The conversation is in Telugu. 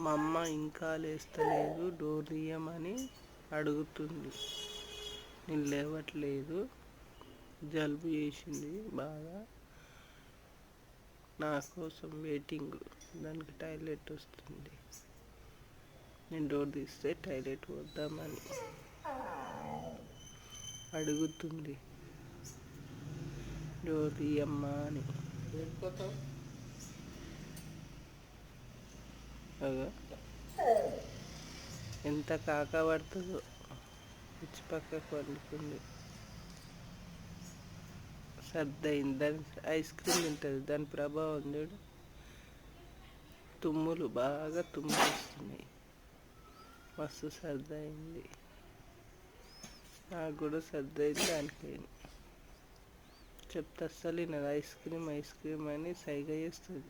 మా అమ్మ ఇంకా లేస్తలేదు, డోర్ తీయమని అడుగుతుంది. నేను లేవట్లేదు, జలుబు చేసింది బాగా, నా కోసం వెయిటింగ్. దానికి టాయిలెట్ వస్తుంది, నేను డోర్ తీస్తే టాయిలెట్ వద్దామని అడుగుతుంది. డోర్ తీయమ్మా అని. అగో ఎంత కాక పడుతుందో, పిచ్చి పక్కకు వండుకుంది. సర్దయింది, దాని ఐస్ క్రీమ్ తింటుంది, దాని ప్రభావం చూడు. తుమ్ములు బాగా తుమ్ములు వస్తున్నాయి, మస్తు సర్దయింది. నాకు కూడా సర్దయింది, దానికైంది. చెప్తే అస్సలు వినదు. ఐస్ క్రీమ్ అని సైగ చేస్తుంది.